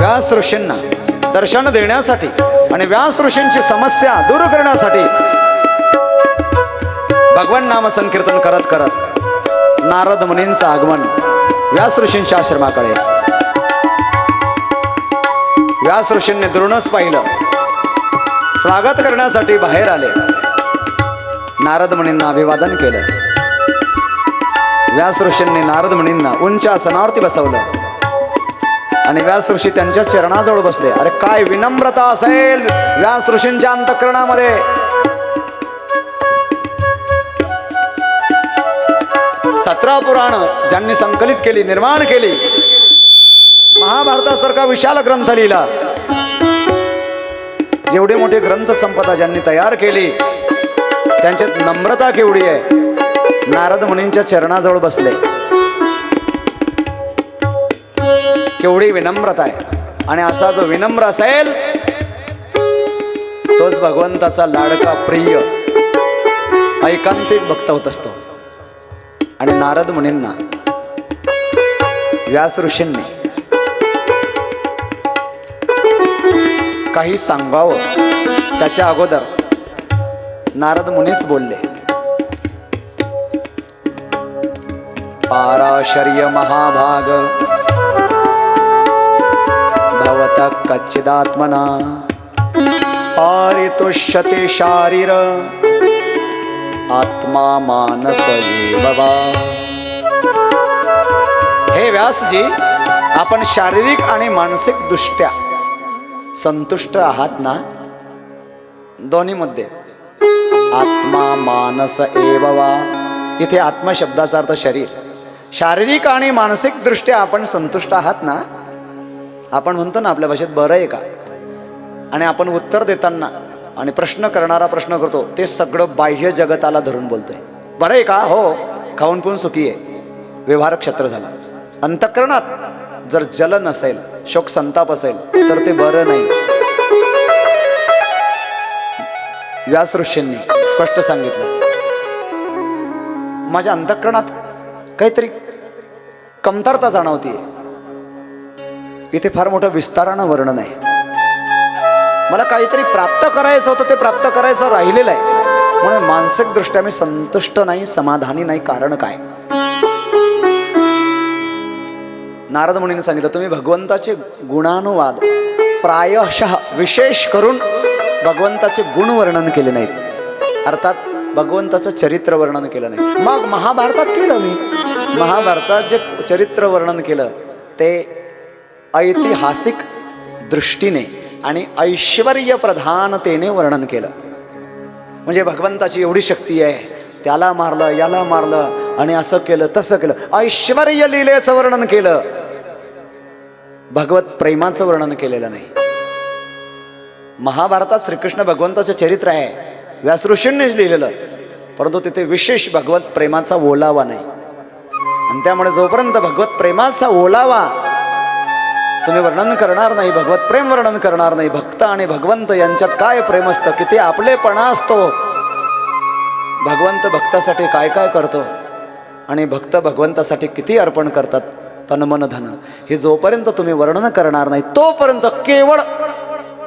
व्यास ऋषींना दर्शन देण्यासाठी आणि व्यास ऋषींची समस्या दूर करण्यासाठी भगवान नाम संकीर्तन करत करत नारद मुनींचं आगमन व्यास ऋषींच्या आश्रमाकडे. व्यास ऋषींनी दुरूनच पाहिलं, स्वागत करण्यासाठी बाहेर आले. नारद मुनींना अभिवादन केलं. व्यास ऋषींनी नारद मुनींना उंच आसनावरती बसवलं आणि व्यास ऋषी त्यांच्या चरणाजवळ बसले. अरे काय विनम्रता असेल व्यास ऋषींच्या अंतःकरणामध्ये. सतरा पुराण ज्यांनी संकलित केली, निर्माण केली, महाभारतासारखा विशाल ग्रंथ लिहिला, जेवढी मोठी ग्रंथ संपदा ज्यांनी तयार केली, त्यांच्यात नम्रता केवढी आहे. नारद मुनींच्या चरणाजवळ बसले, केवढी विनम्रता आहे. आणि असा जो विनम्र असेल तोच भगवंताचा लाडका प्रिय ऐकांतिक भक्त होत असतो. आणि नारद मुनींना व्यास ऋषींनी काही सांगावं त्याच्या अगोदर नारद मुनीच बोलले. पाराशर्य महाभाग भवत कच्चिदात्मना पारितुष्यते शारीर आत्मा मानस वा. हे व्यासजी, आपण शारीरिक आणि मानसिक दृष्ट्या संतुष्ट आहात ना? दोन्हीमध्ये आत्मा मानस एव वा. इथे आत्मा शब्दाचा अर्थ शरीर. शारीरिक आणि मानसिक दृष्ट्या आपण संतुष्ट आहात ना? आपण म्हणतो ना आपल्या भाषेत बरं आहे का, आणि आपण उत्तर देताना आणि प्रश्न करणारा प्रश्न करतो ते सगळं बाह्य जगताला धरून बोलतोय. बरं आहे का? हो, खाऊन पिऊन सुखी आहे, व्यवहार क्षेत्र झाला. अंतःकरणात जर जल नसेल, शोक संताप असेल तर ते बरं नाही. व्यास ऋषींनी स्पष्ट सांगितलं, माझ्या अंतःकरणात काहीतरी कमतरता जाणवतीये. इथे फार मोठं विस्तारानं वर्णन आहे. मला काहीतरी प्राप्त करायचं होतं, ते प्राप्त करायचं राहिलेलं आहे, म्हणून मानसिक दृष्ट्या मी संतुष्ट नाही, समाधानी नाही. कारण काय? नारद मुनींनी सांगितलं, तुम्ही भगवंताचे गुणानुवाद प्रायशः विशेष करून भगवंताचे गुण वर्णन केले नाहीत, अर्थात भगवंताचं चरित्र वर्णन केलं नाही. मग महाभारतात केलं मी. महाभारतात जे चरित्र वर्णन केलं ते ऐतिहासिक दृष्टीने आणि ऐश्वर्य प्रधानतेने वर्णन केलं. म्हणजे भगवंताची एवढी शक्ती आहे, त्याला मारलं, याला मारलं, आणि असं केलं, तसं केलं. ऐश्वर्य लीलेचं वर्णन केलं, भगवत प्रेमाचं वर्णन केलेलं नाही. महाभारतात श्रीकृष्ण भगवंताचं चरित्र आहे, व्यास ऋषींनीच लिहिलेलं, परंतु तिथे विशेष भगवत प्रेमाचा ओलावा नाही. आणि त्यामुळे जोपर्यंत भगवत प्रेमाचा ओलावा तुम्ही वर्णन करणार नाही, भगवत प्रेम वर्णन करणार नाही, भक्त आणि भगवंत यांच्यात काय प्रेम असतं, किती आपलेपणा असतो, भगवंत भक्तासाठी काय काय करतो, आणि भक्त भगवंतासाठी किती अर्पण करतात, तन मन धन, हे जोपर्यंत तुम्ही वर्णन करणार नाही तोपर्यंत केवळ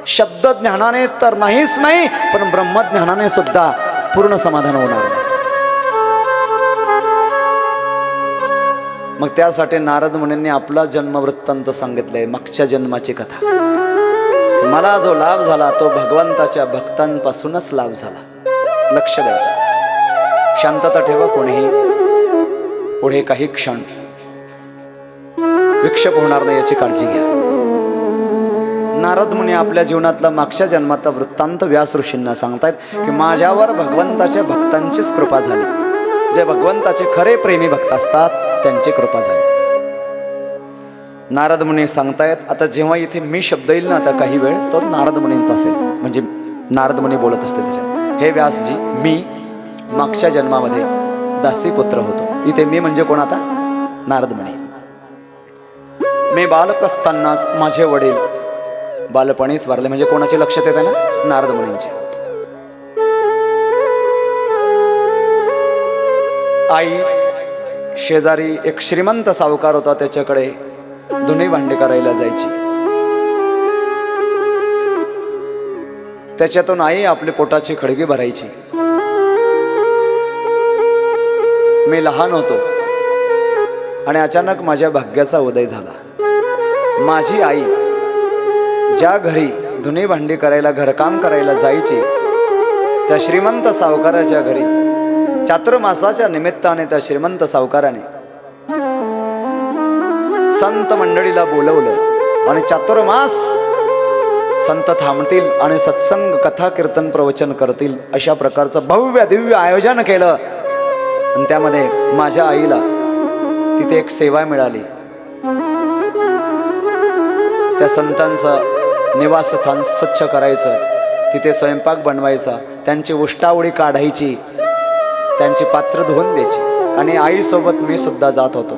शब्द ज्ञानाने तर नाहीच नाही, पण ब्रह्मज्ञानाने सुद्धा पूर्ण समाधान होणार नाही. मग त्यासाठी नारद मुनींनी आपला जन्मवृत्तांत सांगितलंय, मागच्या जन्माची कथा. मला जो लाभ झाला तो भगवंताच्या भक्तांपासूनच लाभ झाला. लक्ष द्या, शांतता ठेवा. कोणीही पुढे काही क्षण विक्षेप होणार नाही याची काळजी घ्या. नारद मुनी आपल्या जीवनातला मागच्या जन्माचा वृत्तांत व्यास ऋषींना सांगतायत की माझ्यावर भगवंताच्या भक्तांचीच कृपा झाली. जे भगवंताचे खरे प्रेमी भक्त असतात त्यांची कृपा झाली. नारद मुनी सांगतायत, आता जेव्हा इथे मी शब्द येईल ना, आता काही वेळ तो नारद मुनींचा असेल, म्हणजे नारद मुनी बोलत असते त्याच्यात. हे व्यासजी, मी मागच्या जन्मामध्ये दासी पुत्र होतो. इथे मी म्हणजे कोण? आता नारद मुनी. मी बालक असतानाच माझे वडील बालपणीच वारले. म्हणजे कोणाचे लक्षात येते ना? नारद मुनींचे. आई शेजारी एक श्रीमंत सावकार होता, त्याच्याकडे धुणी भांडी करायला जायची. त्याच्यातून आई आपली पोटाची खळगी भरायची. मी लहान होतो आणि अचानक माझ्या भाग्याचा उदय झाला. माझी आई ज्या घरी धुणी भांडी करायला घरकाम करायला जायची त्या श्रीमंत सावकाराच्या घरी चातुर्मासाच्या निमित्ताने त्या श्रीमंत सावकाराने संत मंडळीला बोलवलं आणि चातुर्मास संत थांबतील आणि सत्संग कथा कीर्तन प्रवचन करतील अशा प्रकारचं भव्य दिव्य आयोजन केलं. आणि त्यामध्ये माझ्या आईला तिथे एक सेवा मिळाली. त्या संतांचं निवासस्थान स्वच्छ करायचं, तिथे स्वयंपाक बनवायचा, त्यांची उष्टावळी काढायची, त्यांची पात्र धुवून द्यायची. आणि आईसोबत मी सुद्धा जात होतो.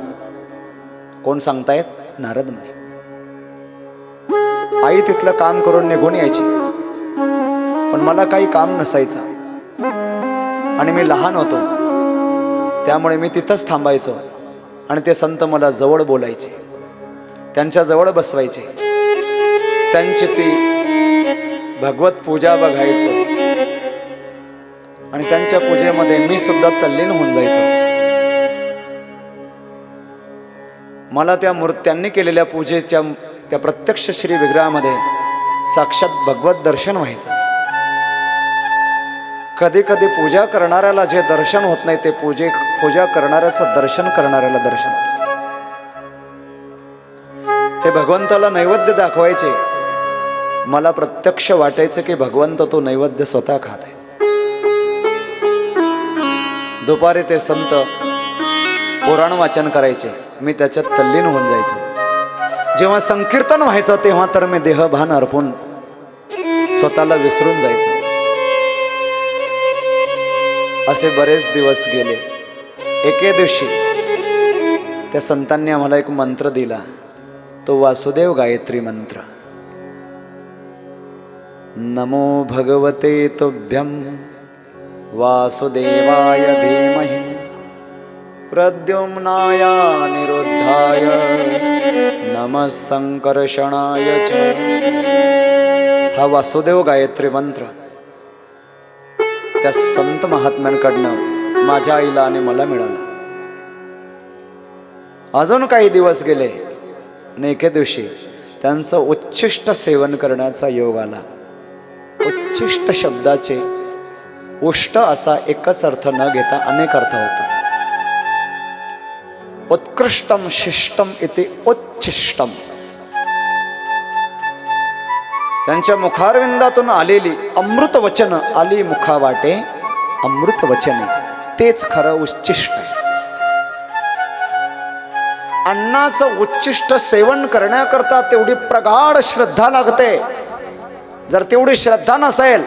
कोण सांगतायत? नारद मुनी. आई तिथलं काम करून निघून यायची, पण मला काही काम नसायचं आणि मी लहान होतो, त्यामुळे मी तिथंच थांबायचो. आणि ते संत मला जवळ बोलायचे, त्यांच्या जवळ बसवायचे, त्यांची ती भगवत पूजा बघायचो आणि त्यांच्या पूजेमध्ये मी सुद्धा तल्लीन होऊन जायचो. मला त्या त्यांनी केलेल्या पूजेच्या त्या प्रत्यक्ष श्री विग्रहामध्ये साक्षात भगवत दर्शन व्हायचं. कधी कधी पूजा करणाऱ्याला जे दर्शन होत नाही ते पूजा करणाऱ्याचं दर्शन करणाऱ्याला दर्शन होतं. ते भगवंताला नैवेद्य दाखवायचे. मला प्रत्यक्ष वाटायचं की भगवंत तो नैवेद्य स्वतः खात आहे. दुपारी ते संत पुराण वाचन करायचे, मी त्याच्यात तल्लीन होऊन जायचो. जेव्हा संकीर्तन व्हायचं तेव्हा तर मी देहभान अर्पून स्वतःला विसरून जायचो. असे बरेच दिवस गेले. एके दिवशी त्या संतांनी आम्हाला एक मंत्र दिला, तो वासुदेव गायत्री मंत्र. नमो भगवते तुभ्यं वासुदेवाय धीमहि प्रद्युम्नाय निरुद्धाय नमः संकर्षणाय च. हा वासुदेव गायत्री मंत्र त्या संत महात्म्यांकडनं माझ्या आईला आणि मला मिळाला. अजून काही दिवस गेले आणि एके दिवशी त्यांचं उच्छिष्ट सेवन करण्याचा योग आला. उच्छिष्ट शब्दाचे उष्ट असा एकच अर्थ न घेता अनेक अर्थ होतात. उत्कृष्टम शिष्टम इति उच्छिष्टम. त्यांच्या मुखारविंदातून आलेली अमृत वचन आली मुखावाटे अमृत वचने, तेच खरं उच्चिष्ट आहे. अन्नाचं उच्चिष्ट सेवन करण्याकरता तेवढी प्रगाढ श्रद्धा लागते. जर तेवढी श्रद्धा नसेल